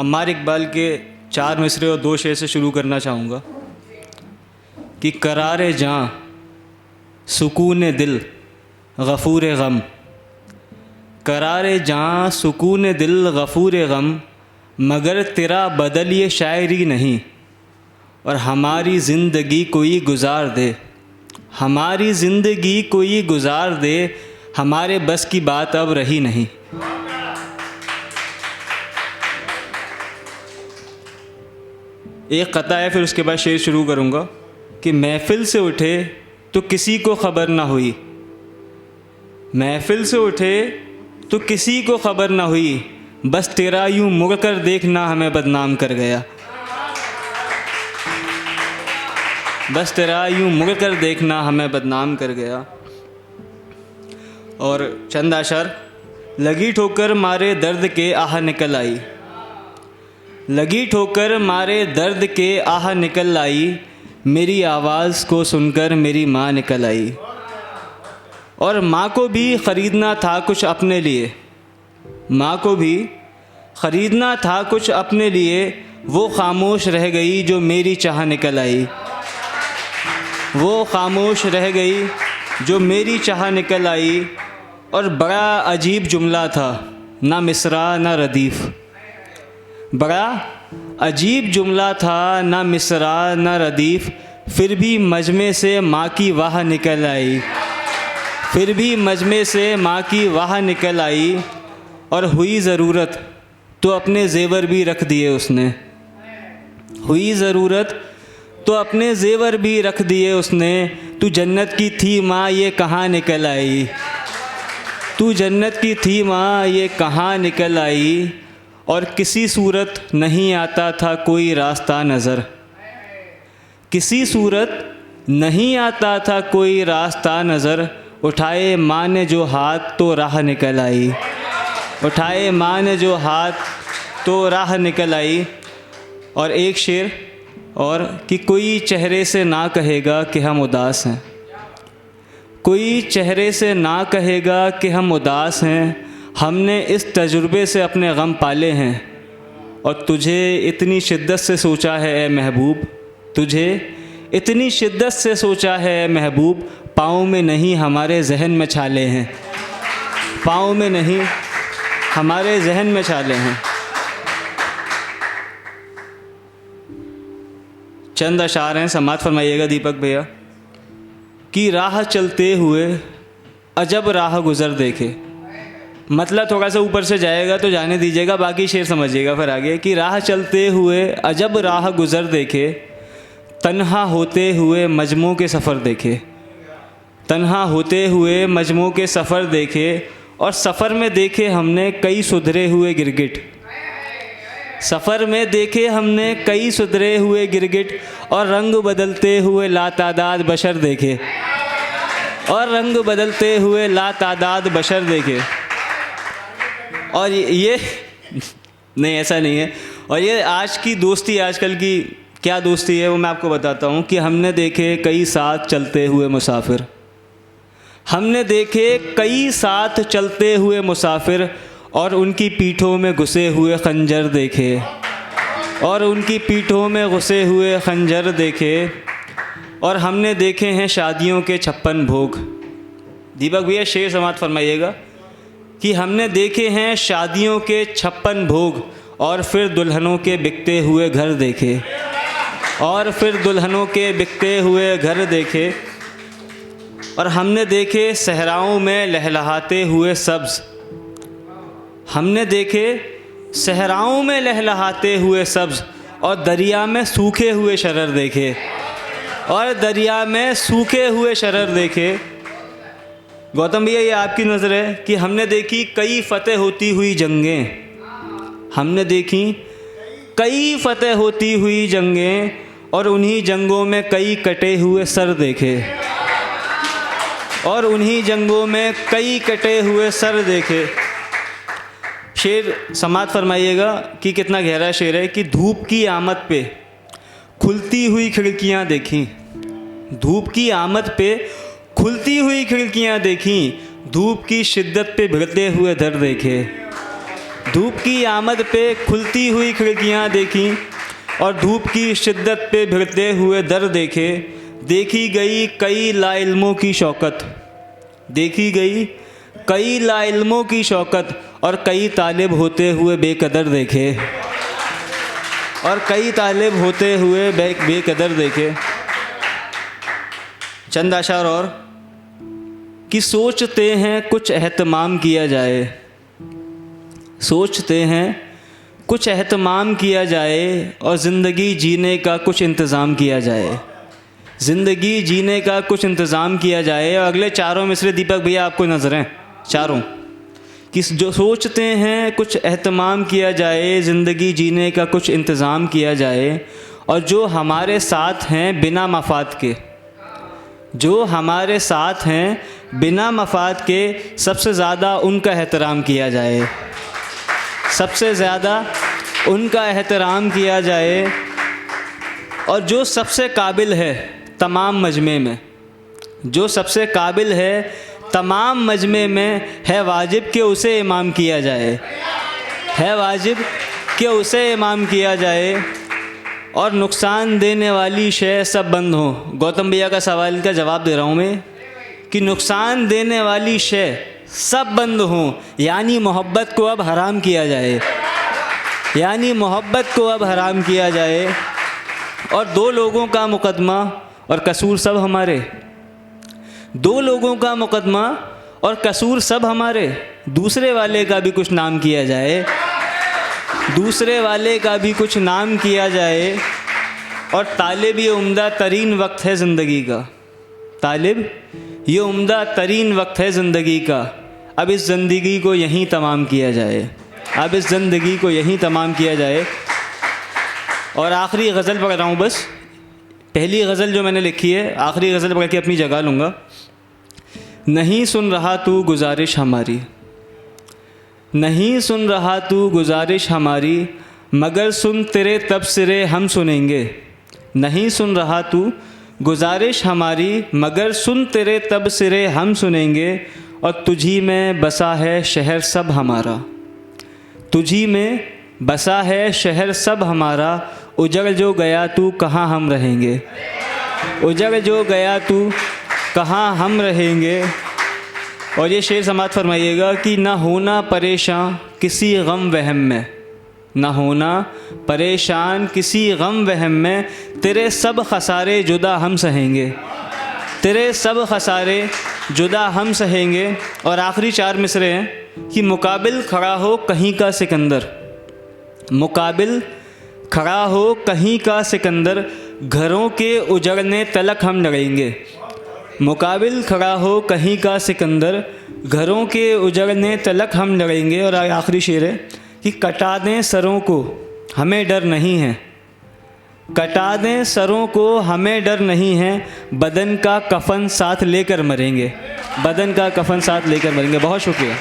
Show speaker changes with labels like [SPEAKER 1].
[SPEAKER 1] अम्मार इकबाल के 4 मिसरे और 2 शेर से शुरू करना चाहूँगा कि करारे जाँ सुकून दिल गफ़ूर गम, करारे जाँ सुकून दिल गफ़ूर गम, मगर तेरा बदल ये शायरी नहीं, और हमारी ज़िंदगी कोई गुजार दे, हमारी ज़िंदगी कोई गुजार दे, हमारे बस की बात अब रही नहीं। एक कता है, फिर उसके बाद शेर शुरू करूँगा कि महफ़िल से उठे तो किसी को ख़बर ना हुई, महफ़िल से उठे तो किसी को ख़बर ना हुई, बस तेरा यूँ मुड़ कर देखना हमें बदनाम कर गया, बस तेरा यूँ मुड़ कर देखना हमें बदनाम कर गया। और चंद अशर। लगी ठोकर मारे दर्द के आह निकल आई, लगी ठोकर मारे दर्द के आह निकल आई, मेरी आवाज़ को सुनकर मेरी माँ निकल आई, और माँ को भी ख़रीदना था कुछ अपने लिए, माँ को भी ख़रीदना था कुछ अपने लिए, वो ख़ामोश रह गई जो मेरी चाह निकल आई, वो ख़ामोश रह गई जो मेरी चाह निकल आई। और बड़ा अजीब जुमला था, ना मिसरा ना रदीफ़, बड़ा अजीब जुमला था, ना मिसरा ना रदीफ़, फिर भी मजमे से माँ की वाह निकल आई, फिर भी मजमे से माँ की वाह निकल आई। और हुई ज़रूरत तो अपने ज़ेवर भी रख दिए उसने, हुई ज़रूरत तो अपने ज़ेवर भी रख दिए उसने, तू जन्नत की थी माँ ये कहाँ निकल आई, तू जन्नत की थी माँ ये कहाँ निकल आई। और किसी सूरत नहीं आता था कोई रास्ता नज़र, किसी सूरत नहीं आता था कोई रास्ता नज़र, उठाए माँ ने जो हाथ तो राह निकल आई, उठाए माँ ने जो हाथ तो राह निकल आई। और एक शेर और कि कोई चेहरे से ना कहेगा कि हम उदास हैं, कोई चेहरे से ना कहेगा कि हम उदास हैं, हमने इस तजुर्बे से अपने गम पाले हैं, और तुझे इतनी शिद्दत से सोचा है ए महबूब, तुझे इतनी शिद्दत से सोचा है ए महबूब, पाँव में नहीं हमारे जहन में छाले हैं, पाँव में नहीं हमारे जहन में छाले हैं। चंद अशार हैं, समात फरमाइएगा दीपक भैया। कि राह चलते हुए अजब राह गुज़र देखे, मतलब थोड़ा सा ऊपर से जाएगा तो जाने दीजिएगा, बाकी शेर समझिएगा फिर आगे। कि राह चलते हुए अजब राह गुज़र देखे, तन्हा होते हुए मजमों के सफ़र देखे, तन्हा होते हुए मजमों के सफ़र देखे, और सफ़र में देखे हमने कई सुधरे हुए गिरगिट, सफ़र में देखे हमने कई सुधरे हुए गिरगिट, और रंग बदलते हुए लातादाद बशर देखे, और रंग बदलते हुए लातादाद बशर देखे। और ये नहीं, ऐसा नहीं है। और ये आज की दोस्ती, आजकल की क्या दोस्ती है वो मैं आपको बताता हूँ। कि हमने देखे कई साथ चलते हुए मुसाफिर, हमने देखे कई साथ चलते हुए मुसाफिर, और उनकी पीठों में घुसे हुए खंजर देखे, और उनकी पीठों में घुसे हुए खंजर देखे। और हमने देखे हैं शादियों के 56 भोग। दीपक भैया शेर समात फरमाइएगा। कि हमने देखे हैं शादियों के 56 भोग, और फिर दुल्हनों के बिकते हुए घर देखे, और फिर दुल्हनों के बिकते हुए घर देखे। और हमने देखे सहराओं में लहलहाते हुए सब्ज़, हमने देखे सहराओं में लहलहाते हुए सब्ज़, और दरिया में सूखे हुए शरर देखे, और दरिया में सूखे हुए शरर देखे। गौतम भैया ये आपकी नज़र है। कि हमने देखी कई फ़तेह होती हुई जंगें, हमने देखी कई फ़तेह होती हुई जंगें, और उन्हीं जंगों में कई कटे हुए सर देखे, और उन्हीं जंगों में कई कटे हुए सर देखे। शेर समात फरमाइएगा कि कितना गहरा शेर है। कि धूप की आमद पे खुलती हुई खिड़कियाँ देखीं, धूप की आमद पे खुलती हुई खिड़कियाँ देखीं, धूप की शिद्दत पे भिड़ते हुए दर देखे, धूप की आमद पे खुलती हुई खिड़कियाँ देखीं और धूप की शिद्दत पे भिड़ते हुए दर देखे। देखी गई कई लाइल्मों की शौकत, देखी गई कई लाइल्मों की शौकत, और कई तालिब होते हुए बेकदर देखे, और कई तालिब होते हुए बेकदर देखे। चंद अशार और कि सोचते हैं कुछ एहतमाम किया जाए, सोचते हैं कुछ एहतमाम किया जाए, और ज़िंदगी जीने का कुछ इंतज़ाम किया जाए, ज़िंदगी जीने का कुछ इंतज़ाम किया जाए। और अगले चारों मिसरे दीपक भैया आपको नज़र हैं, चारों कि जो सोचते हैं कुछ एहतमाम किया जाए, ज़िंदगी जीने का कुछ इंतज़ाम किया जाए, और जो हमारे साथ हैं बिना मफाद के, जो हमारे साथ हैं बिना मफाद के, सबसे ज़्यादा उनका एहतराम किया जाए, सबसे ज़्यादा उनका एहतराम किया जाए। और जो सबसे काबिल है तमाम मजमे में, जो सबसे काबिल है तमाम मजमे में, है वाजिब कि उसे इमाम किया जाए, है वाजिब कि उसे इमाम किया जाए। और नुकसान देने वाली शय सब बंद हो। गौतम भैया का सवाल का जवाब दे रहा हूँ मैं कि नुकसान देने वाली शय सब बंद हो, यानी मोहब्बत को अब हराम किया जाए, यानी मोहब्बत को अब हराम किया जाए। और दो लोगों का मुकदमा और कसूर सब हमारे, दो लोगों का मुकदमा और कसूर सब हमारे, दूसरे वाले का भी कुछ नाम किया जाए, दूसरे वाले का भी कुछ नाम किया जाए। और तालिब ये उम्दा तरीन वक्त है ज़िंदगी का, तालिब ये उम्दा तरीन वक्त है ज़िंदगी का, अब इस ज़िंदगी को यहीं तमाम किया जाए, अब इस ज़िंदगी को यहीं तमाम किया जाए। और आखिरी गज़ल पढ़ रहा हूँ बस, पहली गज़ल जो मैंने लिखी है, आखिरी गज़ल पढ़ के अपनी जगह लूँगा। नहीं सुन रहा तू गुजारिश हमारी, नहीं सुन रहा तू गुजारिश हमारी, मगर सुन तेरे तबसरे हम सुनेंगे। नहीं सुन रहा तू गुजारिश हमारी, मगर सुन तेरे तबसरे हम सुनेंगे। और तुझी में बसा है शहर सब हमारा, तुझी में बसा है शहर सब हमारा, उजड़ जो गया तू कहाँ हम रहेंगे, उजड़ जो गया तू कहाँ हम रहेंगे। और ये शेर समाप्त फरमाइएगा कि ना होना परेशान किसी गम वहम में, ना होना परेशान किसी गम वहम में, तेरे सब खसारे जुदा हम सहेंगे, तेरे सब खसारे जुदा हम सहेंगे। और आखिरी चार मिसरे हैं कि मुकाबिल खड़ा हो कहीं का सिकंदर, मुकाबिल खड़ा हो कहीं का सिकंदर, घरों के उजड़ने तलक हम लड़ेंगे। मुकाबिल खड़ा हो कहीं का सिकंदर, घरों के उजड़ने तलक हम लड़ेंगे। और आखिरी शेर है कि कटा दें सरों को हमें डर नहीं है, कटा दें सरों को हमें डर नहीं है, बदन का कफन साथ लेकर मरेंगे, बदन का कफन साथ लेकर मरेंगे। बहुत शुक्रिया।